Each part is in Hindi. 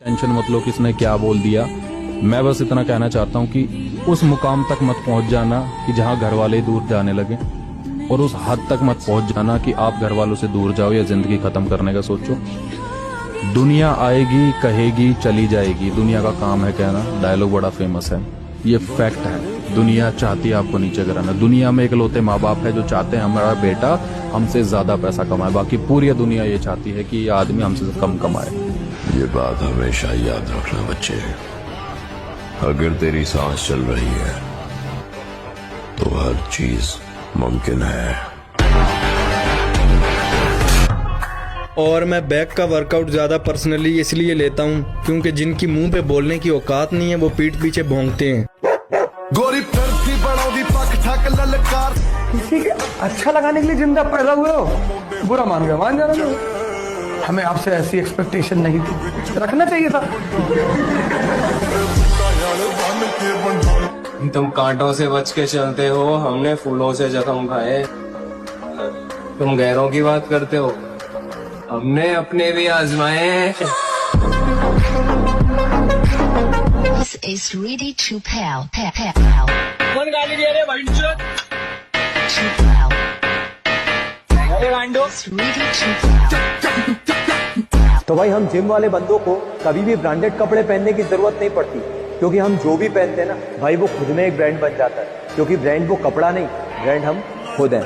टेंशन मत लो किसने क्या बोल दिया। मैं बस इतना कहना चाहता हूँ कि उस मुकाम तक मत पहुंच जाना कि जहां घर वाले दूर जाने लगे, और उस हद तक मत पहुंच जाना कि आप घर वालों से दूर जाओ या जिंदगी खत्म करने का सोचो। दुनिया आएगी, कहेगी, चली जाएगी। दुनिया का काम है कहना। डायलॉग बड़ा फेमस है, ये फैक्ट है। दुनिया चाहती है आपको नीचे गिराना। दुनिया में इकलौते माँ बाप है जो चाहते हैं हमारा बेटा हमसे ज्यादा पैसा कमाए। बाकी पूरी दुनिया ये चाहती है कि ये आदमी हमसे कम कमाए। ये बात हमेशा याद रखना बच्चे, अगर तेरी सांस चल रही है तो हर चीज मुमकिन है। और मैं बैक का वर्कआउट ज्यादा पर्सनली इसलिए लेता हूँ क्योंकि जिनकी मुंह पे बोलने की औकात नहीं है वो पीठ पीछे भौंकते हैं। गोरी फिरती बड़ोदी पक ठक ललकार। किसी के अच्छा लगाने के लिए जिंदा पैदा हुए हो, बुरा मान गए, मान जाना। हमें आपसे ऐसी एक्सपेक्टेशन नहीं थी, रखना चाहिए था। तुम कांटों से बच के चलते हो, हमने फूलों से जख्म खाए। तुम गैरों की बात करते हो, हमने अपने भी आजमाए। This is ready to pal. कौन गाली दे रहे भाई? To pal. अरे गांडो। Ready to pal. तो भाई हम जिम वाले बंदों को कभी भी ब्रांडेड कपड़े पहनने की जरूरत नहीं पड़ती, क्योंकि हम जो भी पहनते हैं ना भाई वो खुद में एक ब्रांड बन जाता है। क्योंकि ब्रांड वो कपड़ा नहीं, ब्रांड हम खुद हैं।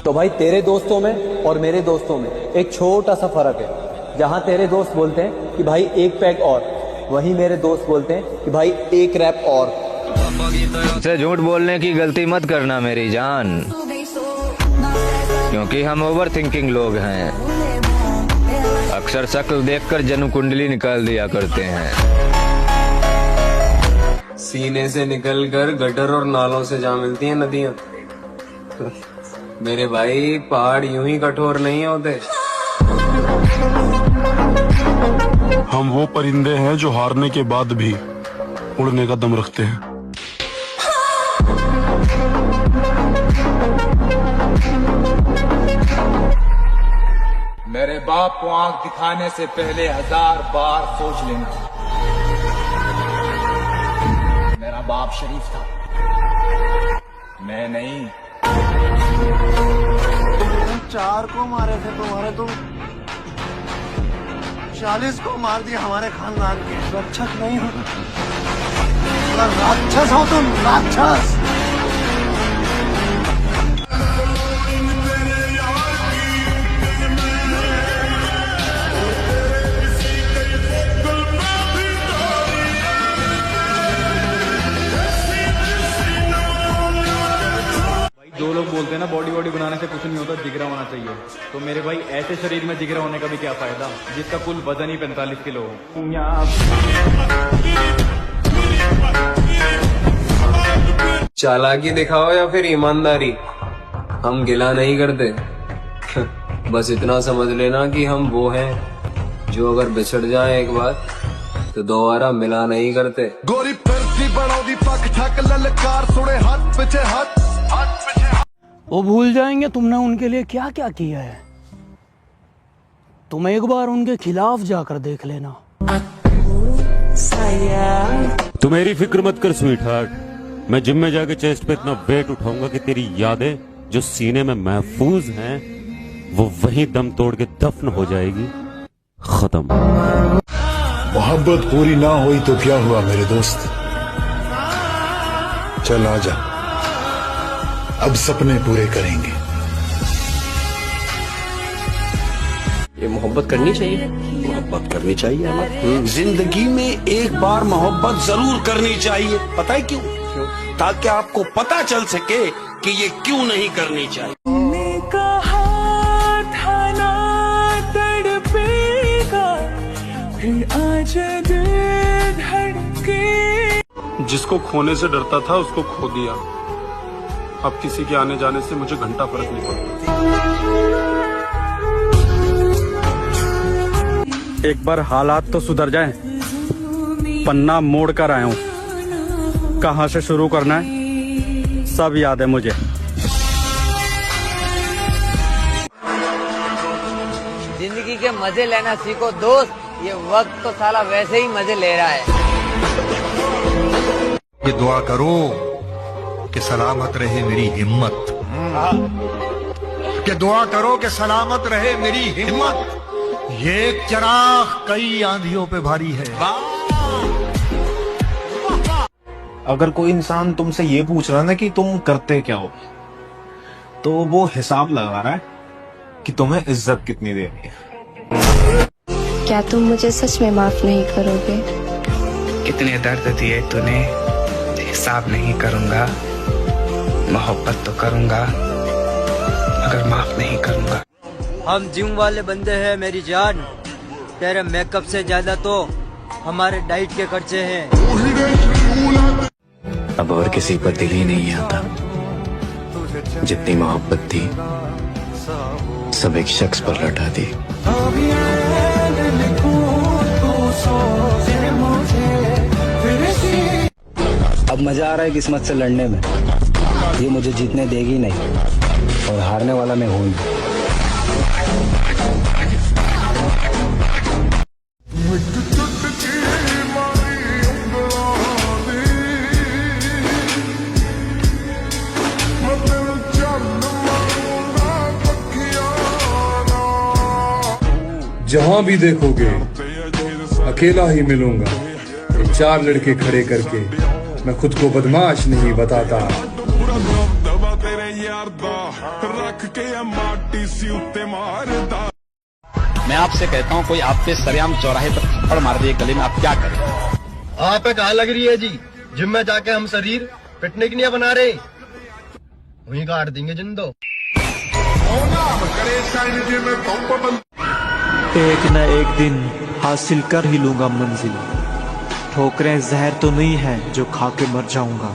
तो भाई तेरे दोस्तों में और मेरे दोस्तों में एक छोटा सा फर्क है। जहां तेरे दोस्त बोलते हैं कि भाई एक पैक और, वहीं मेरे दोस्त बोलते हैं कि भाई एक रैप और। से झूठ बोलने की गलती मत करना मेरी जान, क्योंकि हम ओवर थिंकिंग लोग हैं। अक्सर शक्ल देखकर जन्म कुंडली निकाल दिया करते हैं। सीने से निकलकर गटर और नालों से जा मिलती हैं नदियां। मेरे भाई पहाड़ यूं ही कठोर नहीं होते। हम वो परिंदे हैं जो हारने के बाद भी उड़ने का दम रखते हैं। मेरे बाप को आंख दिखाने से पहले 1000 बार सोच लेना। मेरा बाप शरीफ था, मैं नहीं। 4 को मारे थे तुम्हारे, तुम 40 को मार दिया हमारे खानदान के। रक्षक नहीं हो, राक्षस हो तुम, राक्षस। जो लोग बोलते हैं ना बॉडी बनाने से कुछ नहीं होता, जिगरा होना चाहिए। तो मेरे भाई ऐसे शरीर में जिगरा होने का भी क्या फायदा जिसका कुल वजन ही 45 किलो हो। चालाकी दिखाओ या फिर ईमानदारी, हम गिला नहीं करते। बस इतना समझ लेना कि हम वो हैं जो अगर बिछड़ जाए एक बार तो दोबारा मिला नहीं करते। गोरी फिरती बड़ोदी पक ठक ललकार। सुने हाथ पीछे हाथ, हाथ पीछे। वो भूल जाएंगे तुमने उनके लिए क्या क्या किया है। तुम एक बार उनके खिलाफ जाकर देख लेना। तू मेरी फिक्र मत कर स्वीट हार्ट, मैं जिम में जाके चेस्ट पे इतना वेट उठाऊंगा कि तेरी यादें जो सीने में महफूज हैं वो वहीं दम तोड़ के दफन हो जाएगी, खत्म। मोहब्बत पूरी ना हुई तो क्या हुआ मेरे दोस्त, चल आजा, अब सपने पूरे करेंगे। ये मोहब्बत करनी चाहिए, मोहब्बत करनी चाहिए हमें। जिंदगी में एक बार मोहब्बत जरूर करनी चाहिए। पता है क्यों? ताकि आपको पता चल सके कि ये क्यों नहीं करनी चाहिए। जिसको खोने से डरता था उसको खो दिया। अब किसी के आने जाने से मुझे घंटा फर्क नहीं पड़ता। एक बार हालात तो सुधर जाएं, पन्ना मोड़ कर आया हूँ। कहाँ से शुरू करना है सब याद है मुझे। जिंदगी के मजे लेना सीखो दोस्त, ये वक्त तो साला वैसे ही मजे ले रहा है। ये दुआ करो कि सलामत रहे मेरी हिम्मत, कि दुआ करो कि सलामत रहे मेरी हिम्मत। ये एक चिराग कई आंधियों पे भारी है। अगर कोई इंसान तुमसे ये पूछ रहा है ना कि तुम करते क्या हो, तो वो हिसाब लगा रहा है कि तुम्हें इज्जत कितनी देनी है। क्या तुम मुझे सच में माफ नहीं करोगे? कितने दर्द दिए तूने, हिसाब नहीं करूंगा। मोहब्बत तो करूंगा मगर माफ नहीं करूंगा। हम जिम वाले बंदे हैं मेरी जान, तेरे मेकअप से ज्यादा तो हमारे डाइट के खर्चे हैं। अब और किसी पर दिल ही नहीं आता, जितनी मोहब्बत थी सब एक शख्स पर लौटा दी। अब मजा आ रहा है किस्मत से लड़ने में, ये मुझे जीतने देगी नहीं और हारने वाला मैं हूँ। जहां भी देखोगे अकेला ही मिलूंगा, 4 लड़के खड़े करके मैं खुद को बदमाश नहीं बताता। मैं आपसे कहता हूँ, कोई आप पे सरेआम चौराहे पर थप्पड़ मार दे गले में, आप क्या करें? आप पे कहाँ लग रही है जी? जिम में जाके हम शरीर पिटने की नहीं बना रहे, वहीं काट देंगे जिंदो। एक न एक दिन हासिल कर ही लूंगा मंजिल, ठोकरें जहर तो नहीं है जो खा के मर जाऊंगा।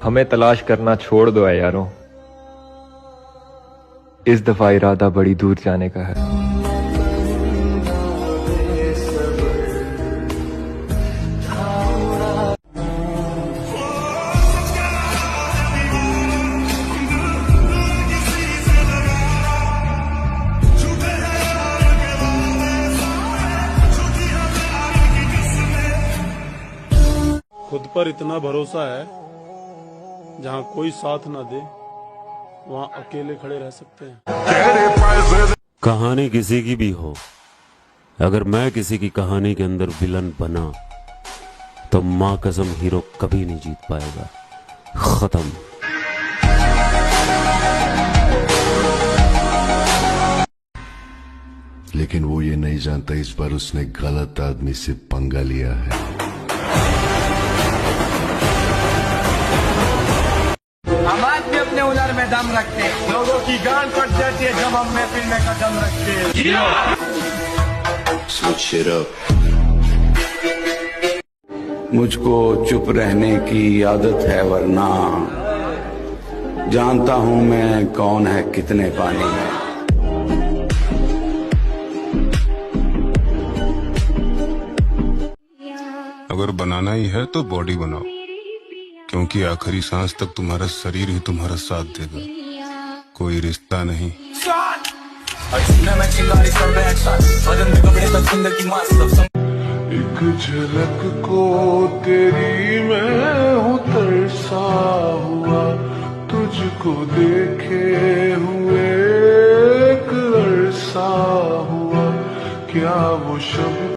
हमें तलाश करना छोड़ दो है यारों, इस दफा इरादा बड़ी दूर जाने का है। खुद पर इतना भरोसा है, जहाँ कोई साथ ना दे वहाँ अकेले खड़े रह सकते हैं। कहानी किसी की भी हो, अगर मैं किसी की कहानी के अंदर विलन बना तो माँ कसम हीरो कभी नहीं जीत पाएगा। खत्म। लेकिन वो ये नहीं जानता इस बार उसने गलत आदमी से पंगा लिया है। आवाज भी अपने हुनर में दम रखते हैं, लोगों की गांड कट जाती है जब हम महफिल में कदम रखते हैं। मुझको चुप रहने की आदत है, वरना जानता हूं मैं कौन है कितने पानी में। अगर बनाना ही है तो बॉडी बनाओ, क्योंकि आखिरी सांस तक तुम्हारा शरीर ही तुम्हारा साथ देगा, कोई रिश्ता नहीं। एक झलक को तेरी मैं हूँ तरसा हुआ, तुझको देखे हुए एक अरसा हुआ, क्या वो शब्द